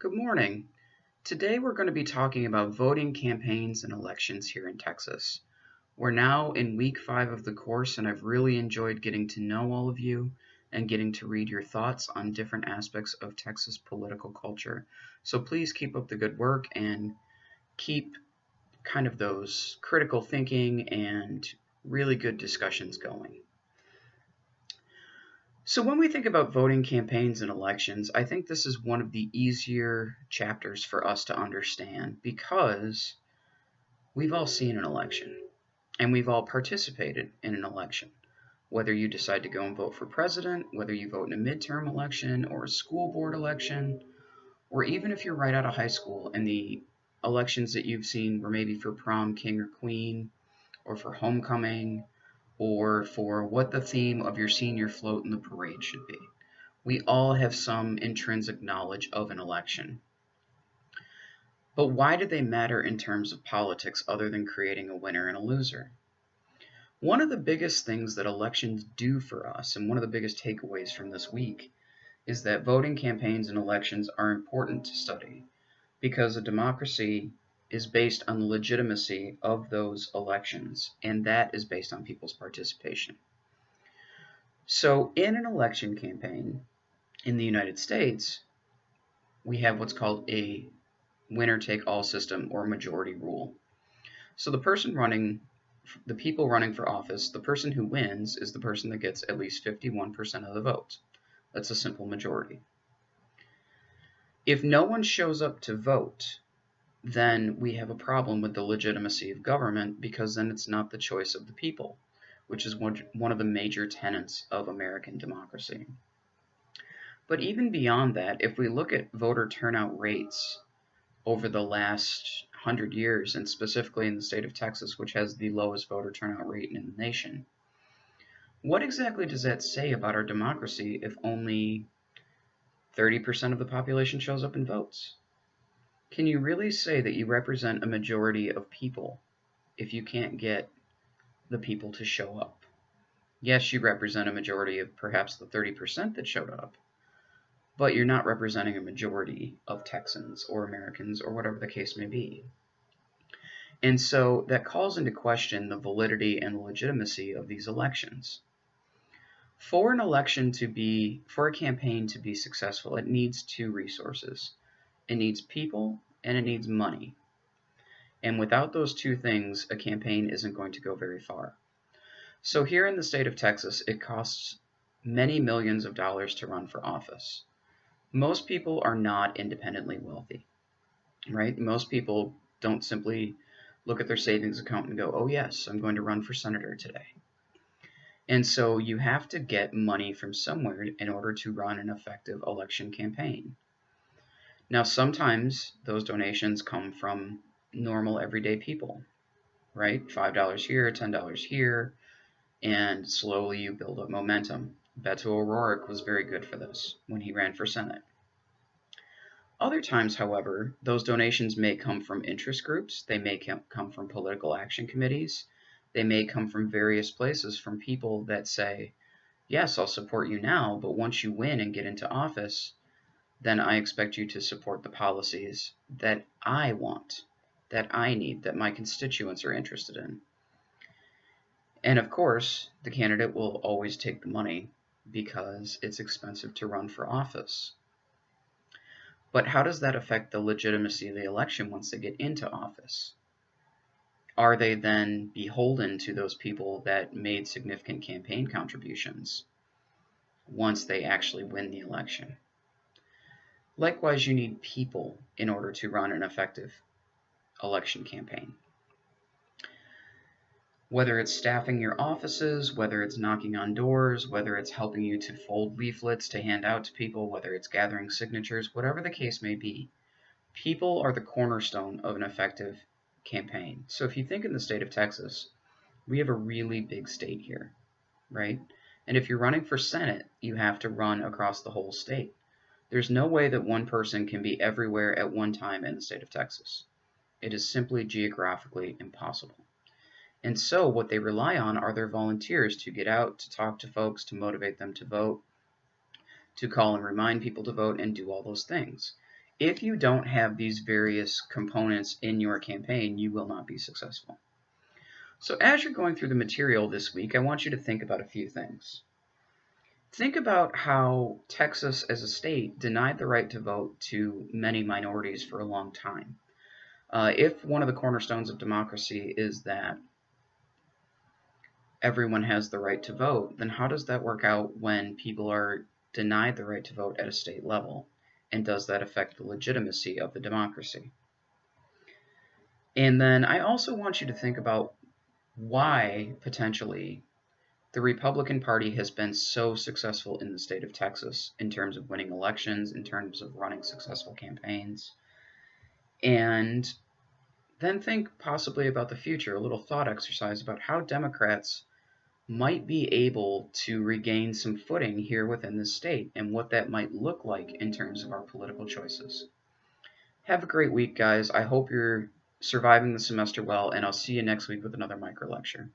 Good morning. Today we're going to be talking about voting campaigns and elections here in Texas. We're now in week 5 of the course, and I've really enjoyed getting to know all of you and getting to read your thoughts on different aspects of Texas political culture. So please keep up the good work and keep kind of those critical thinking and really good discussions going. So when we think about voting campaigns and elections, I think this is one of the easier chapters for us to understand because we've all seen an election and we've all participated in an election. Whether you decide to go and vote for president, whether you vote in a midterm election or a school board election, or even if you're right out of high school and the elections that you've seen were maybe for prom king or queen or for homecoming, or for what the theme of your senior float in the parade should be. We all have some intrinsic knowledge of an election. But why do they matter in terms of politics other than creating a winner and a loser? One of the biggest things that elections do for us, and one of the biggest takeaways from this week, is that voting campaigns and elections are important to study because a democracy is based on the legitimacy of those elections, and that is based on people's participation. So in an election campaign in the United States, we have what's called a winner-take-all system or majority rule. So the people running for office, the person who wins is the person that gets at least 51% of the vote. That's a simple majority. If no one shows up to vote, then we have a problem with the legitimacy of government because then it's not the choice of the people, which is one of the major tenets of American democracy. But even beyond that, if we look at voter turnout rates over the last 100 years, and specifically in the state of Texas, which has the lowest voter turnout rate in the nation, what exactly does that say about our democracy if only 30% of the population shows up and votes? Can you really say that you represent a majority of people if you can't get the people to show up? Yes, you represent a majority of perhaps the 30% that showed up, but you're not representing a majority of Texans or Americans or whatever the case may be. And so that calls into question the validity and the legitimacy of these elections. For a campaign to be successful, it needs two resources. It needs people and it needs money. And without those two things, a campaign isn't going to go very far. So here in the state of Texas, it costs many millions of dollars to run for office. Most people are not independently wealthy, right? Most people don't simply look at their savings account and go, oh yes, I'm going to run for senator today. And so you have to get money from somewhere in order to run an effective election campaign. Now, sometimes those donations come from normal everyday people, right? $5 here, $10 here, and slowly you build up momentum. Beto O'Rourke was very good for this when he ran for Senate. Other times, however, those donations may come from interest groups, they may come from political action committees, they may come from various places from people that say, yes, I'll support you now, but once you win and get into office, then I expect you to support the policies that I want, that I need, that my constituents are interested in. And of course, the candidate will always take the money because it's expensive to run for office. But how does that affect the legitimacy of the election once they get into office? Are they then beholden to those people that made significant campaign contributions once they actually win the election? Likewise, you need people in order to run an effective election campaign. Whether it's staffing your offices, whether it's knocking on doors, whether it's helping you to fold leaflets to hand out to people, whether it's gathering signatures, whatever the case may be, people are the cornerstone of an effective campaign. So if you think in the state of Texas, we have a really big state here, right? And if you're running for Senate, you have to run across the whole state. There's no way that one person can be everywhere at one time in the state of Texas. It is simply geographically impossible. And so what they rely on are their volunteers to get out, to talk to folks, to motivate them to vote, to call and remind people to vote, and do all those things. If you don't have these various components in your campaign, you will not be successful. So as you're going through the material this week, I want you to think about a few things. Think about how Texas as a state denied the right to vote to many minorities for a long time. If one of the cornerstones of democracy is that everyone has the right to vote, then how does that work out when people are denied the right to vote at a state level? And does that affect the legitimacy of the democracy? And then I also want you to think about why, potentially, the Republican Party has been so successful in the state of Texas in terms of winning elections, in terms of running successful campaigns. And then think possibly about the future, a little thought exercise about how Democrats might be able to regain some footing here within the state and what that might look like in terms of our political choices. Have a great week, guys. I hope you're surviving the semester well, and I'll see you next week with another micro lecture.